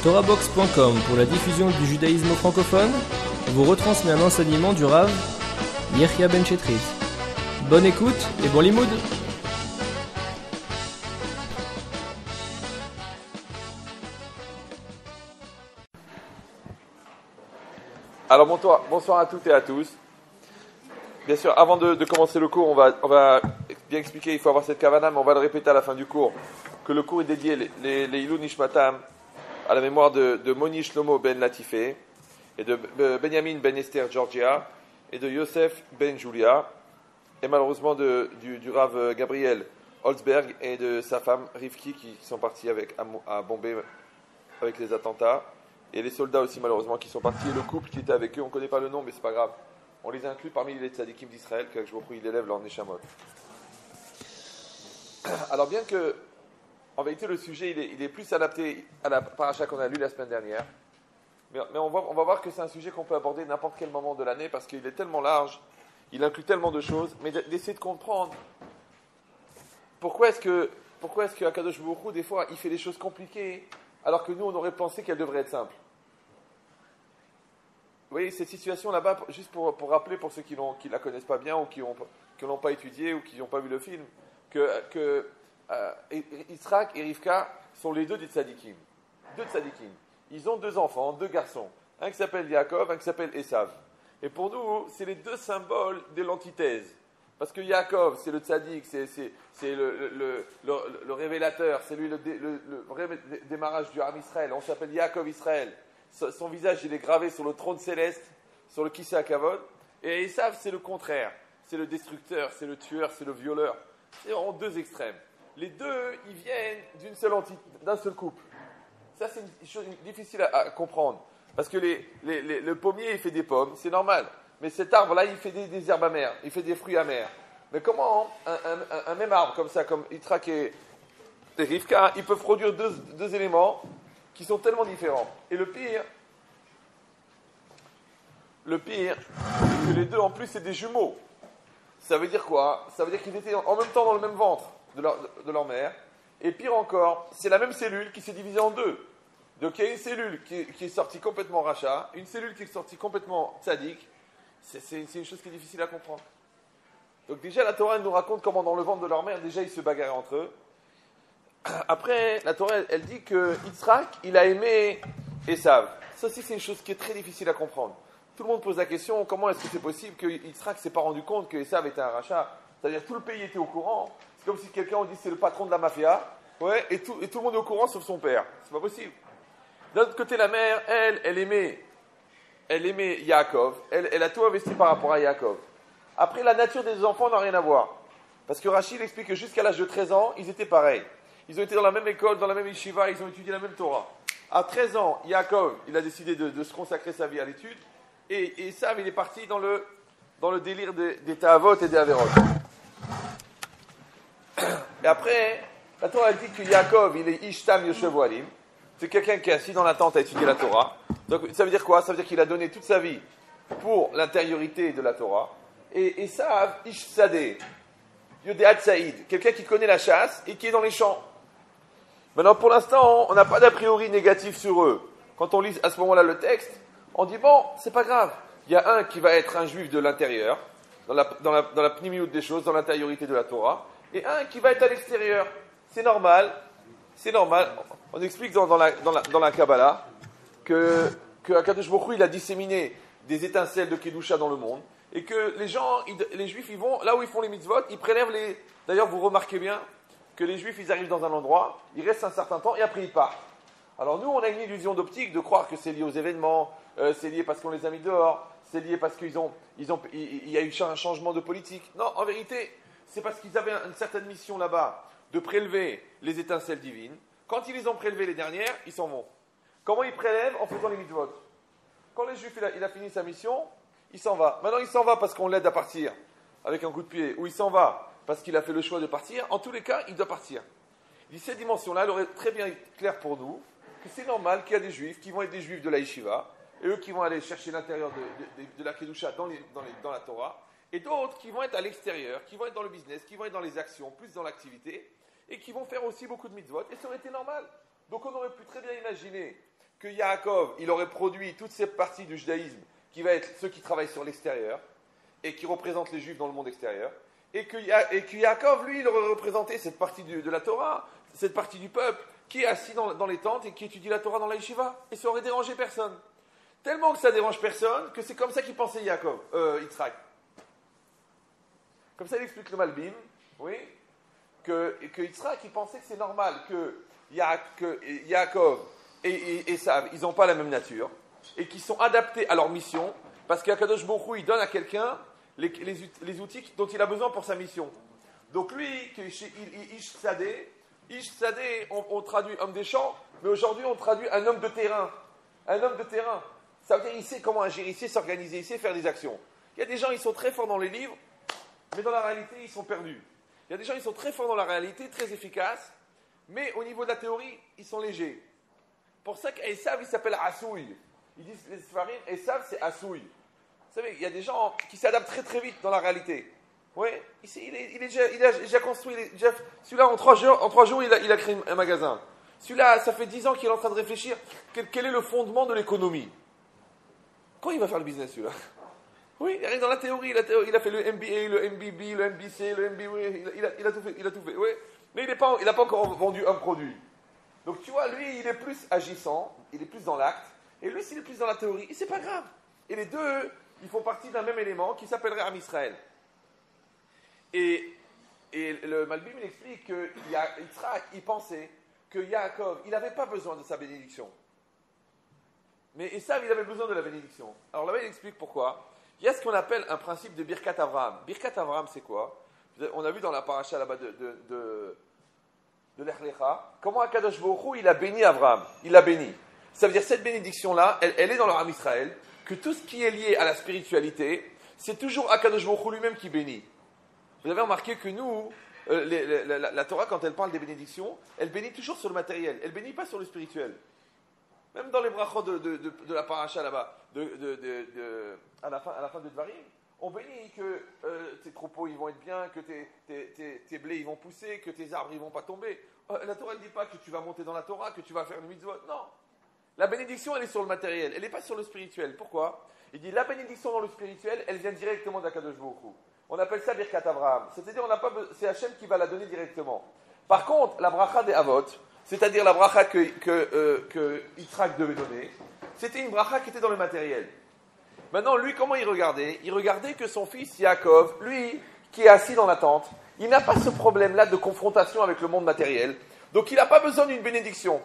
Torahbox.com pour la diffusion du judaïsme francophone vous retransmet un enseignement du Rav Yechia Ben Chetrit. Bonne écoute et bon limoud. Alors bonsoir à toutes et à tous. Bien sûr, avant de commencer le cours, on va bien expliquer, il faut avoir cette kavana, mais on va le répéter à la fin du cours, que le cours est dédié les Ilou Nishmatam à la mémoire de Moni Shlomo Ben Latifé et de Benjamin Ben Esther Georgia et de Yosef Ben Julia et malheureusement du Rav Gabriel Holzberg et de sa femme Rivki qui sont partis à Bombay avec les attentats. Et les soldats aussi, malheureusement, qui sont partis. Et le couple qui était avec eux, on ne connaît pas le nom, mais c'est pas grave. On les inclut parmi les tzadikim d'Israël, que je vois il élève leur neshamot. Alors, bien que, en vérité, le sujet, il est plus adapté à la paracha qu'on a lu la semaine dernière. Mais on va voir que c'est un sujet qu'on peut aborder n'importe quel moment de l'année, parce qu'il est tellement large, il inclut tellement de choses, mais d'essayer de comprendre pourquoi est-ce que Akadosh Baruch Hu, des fois, il fait des choses compliquées, alors que nous, on aurait pensé qu'elle devrait être simple. Vous voyez, cette situation là-bas, juste pour rappeler pour ceux qui ne la connaissent pas bien, ou qui ne l'ont pas étudiée, ou qui n'ont pas vu le film, que Yitzhak et Rivka sont les deux des tzadikim. Deux tzadikim. Ils ont deux enfants, deux garçons. Un qui s'appelle Yaakov, un qui s'appelle Esav. Et pour nous, c'est les deux symboles de l'antithèse. Parce que Yaakov, c'est le tzaddik, c'est le révélateur, c'est lui le vrai démarrage du Ham Israël. On s'appelle Yaakov Israël. Son visage, il est gravé sur le trône céleste, sur le Kisei HaKavod. Et Esav, c'est le contraire. C'est le destructeur, c'est le tueur, c'est le violeur. C'est en deux extrêmes. Les deux, ils viennent d'un seul couple. Ça, c'est une chose difficile à comprendre. Parce que le pommier, il fait des pommes, c'est normal. Mais cet arbre-là, il fait des herbes amères, il fait des fruits amers. Mais comment un même arbre comme ça, comme Yitzhak et Rivka, ils peuvent produire deux éléments qui sont tellement différents. Et le pire, c'est que les deux, en plus, c'est des jumeaux. Ça veut dire quoi? Ça veut dire qu'ils étaient en même temps dans le même ventre de leur mère. Et pire encore, c'est la même cellule qui s'est divisée en deux. Donc il y a une cellule qui est sortie complètement rachat, une cellule qui est sortie complètement tzaddik. C'est une chose qui est difficile à comprendre. Donc déjà, la Torah elle nous raconte comment dans le ventre de leur mère, déjà ils se bagarraient entre eux. Après, la Torah elle dit que Yitzhak, il a aimé Esav. Ça aussi c'est une chose qui est très difficile à comprendre. Tout le monde pose la question, comment est-ce que c'est possible que Yitzhak ne s'est pas rendu compte que Esav était un rachat? C'est-à-dire tout le pays était au courant. C'est comme si quelqu'un dit c'est le patron de la mafia, ouais, et tout le monde est au courant sauf son père. C'est pas possible. D'un autre côté, la mère, elle aimait Yaakov, elle a tout investi par rapport à Yaakov. Après, la nature des enfants n'a rien à voir. Parce que Rachid explique que jusqu'à l'âge de 13 ans, ils étaient pareils. Ils ont été dans la même école, dans la même yeshiva, ils ont étudié la même Torah. À 13 ans, Yaakov, il a décidé de se consacrer sa vie à l'étude. Et Esav, il est parti dans le délire des Ta'avot et des Averot. Et après, la Torah dit que Yaakov, il est Ishtam Yoshev Walim. C'est quelqu'un qui est assis dans la tente à étudier la Torah. Donc, ça veut dire quoi? Ça veut dire qu'il a donné toute sa vie pour l'intériorité de la Torah. Et Esav, Ish Sadeh, Yodeat Saïd, quelqu'un qui connaît la chasse et qui est dans les champs. Maintenant, pour l'instant, on n'a pas d'a priori négatif sur eux. Quand on lit à ce moment-là le texte, on dit bon, c'est pas grave. Il y a un qui va être un juif de l'intérieur, dans la pnimiout des choses, dans l'intériorité de la Torah, et un qui va être à l'extérieur. C'est normal. C'est normal. On explique dans la Kabbalah que Akadosh Baruch Hu, il a disséminé des étincelles de Kedusha dans le monde et que les Juifs, ils vont là où ils font les mitzvot, ils prélèvent les. D'ailleurs, vous remarquez bien que les Juifs, ils arrivent dans un endroit, ils restent un certain temps et après ils partent. Alors nous, on a une illusion d'optique de croire que c'est lié aux événements, c'est lié parce qu'on les a mis dehors, c'est lié parce qu'il y a eu un changement de politique. Non, en vérité, c'est parce qu'ils avaient une certaine mission là-bas de prélever les étincelles divines. Quand ils les ont prélevées les dernières, ils s'en vont. Comment ils prélèvent? En faisant les mitzvot. Quand le juif il a fini sa mission, il s'en va. Maintenant, il s'en va parce qu'on l'aide à partir avec un coup de pied, ou il s'en va parce qu'il a fait le choix de partir. En tous les cas, il doit partir. Il dit, cette dimension-là, elle aurait très bien été claire pour nous que c'est normal qu'il y a des juifs qui vont être des juifs de la yeshiva, et eux qui vont aller chercher l'intérieur de la Kedusha dans la Torah, et d'autres qui vont être à l'extérieur, qui vont être dans le business, qui vont être dans les actions, plus dans l'activité, et qui vont faire aussi beaucoup de mitzvot, et ça aurait été normal. Donc on aurait pu très bien imaginer que Yaakov, il aurait produit toutes ces parties du judaïsme qui va être ceux qui travaillent sur l'extérieur et qui représentent les juifs dans le monde extérieur, et que Yaakov, lui, il aurait représenté cette partie de la Torah, cette partie du peuple, qui est assis dans les tentes et qui étudie la Torah dans la yeshiva, et ça aurait dérangé personne. Tellement que ça dérange personne, que c'est comme ça qu'il pensait Yitzhak. Comme ça, il explique le Malbim, oui, que Yitzhak, il pensait que c'est normal que Yaakov et Esav, ils n'ont pas la même nature, et qu'ils sont adaptés à leur mission, parce qu'Akadosh Baruch Hu, il donne à quelqu'un les outils dont il a besoin pour sa mission. Donc lui, Ish Sadeh, on traduit homme des champs, mais aujourd'hui on traduit un homme de terrain. Un homme de terrain. Ça veut dire qu'il sait comment agir, il sait s'organiser, il sait faire des actions. Il y a des gens, ils sont très forts dans les livres, mais dans la réalité, ils sont perdus. Il y a des gens, ils sont très forts dans la réalité, très efficaces, mais au niveau de la théorie, ils sont légers. Pour ça qu'Esav, il s'appelle Asouï. Ils disent, les Sfarim, Esav, c'est Asouï. Vous savez, il y a des gens qui s'adaptent très très vite dans la réalité. Oui, il a déjà construit. Celui-là, en 3 jours, il a créé un magasin. Celui-là, ça fait 10 ans qu'il est en train de réfléchir quel est le fondement de l'économie. Quand il va faire le business, celui-là? Oui, il arrive dans la théorie. Il a fait le MBA, le MBB, le MBC, le MBA. Il a tout fait. Oui. Mais il n'a pas encore vendu un produit. Donc tu vois, lui, il est plus agissant, il est plus dans l'acte. Et lui, s'il est plus dans la théorie, et c'est pas grave. Et les deux, ils font partie d'un même élément qui s'appellerait Am Israël. Et le Malbim, il explique que Yitzhak, il pensait que Yaakov, il n'avait pas besoin de sa bénédiction. Mais Esav, il avait besoin de la bénédiction. Alors là-bas, il explique pourquoi. Il y a ce qu'on appelle un principe de Birkat Avraham. Birkat Avraham, c'est quoi? On a vu dans la paracha là-bas de Lech Lecha, comment Akadosh Baruch Hu, il a béni Avraham. Il l'a béni. Ça veut dire cette bénédiction-là, elle est dans le Am Israël, que tout ce qui est lié à la spiritualité, c'est toujours Akadosh Baruch Hu lui-même qui bénit. Vous avez remarqué que nous, la Torah, quand elle parle des bénédictions, elle bénit toujours sur le matériel, elle bénit pas sur le spirituel. Même dans les brachot de la paracha là-bas, à la fin de Dvarim, on bénit que tes troupeaux ils vont être bien, que tes blés ils vont pousser, que tes arbres ils vont pas tomber. La Torah ne dit pas que tu vas monter dans la Torah, que tu vas faire une mitzvot. Non. La bénédiction, elle est sur le matériel, elle n'est pas sur le spirituel. Pourquoi? Il dit la bénédiction dans le spirituel, elle vient directement d'Akadosh Baruch Hu. On appelle ça Birkat Avraham. C'est-à-dire, c'est Hachem qui va la donner directement. Par contre, la bracha des Avot, c'est-à-dire la bracha que Yitzhak devait donner, c'était une bracha qui était dans le matériel. Maintenant, lui, comment il regardait? Il regardait que son fils Yaakov, lui, qui est assis dans la tente, il n'a pas ce problème-là de confrontation avec le monde matériel. Donc, il n'a pas besoin d'une bénédiction.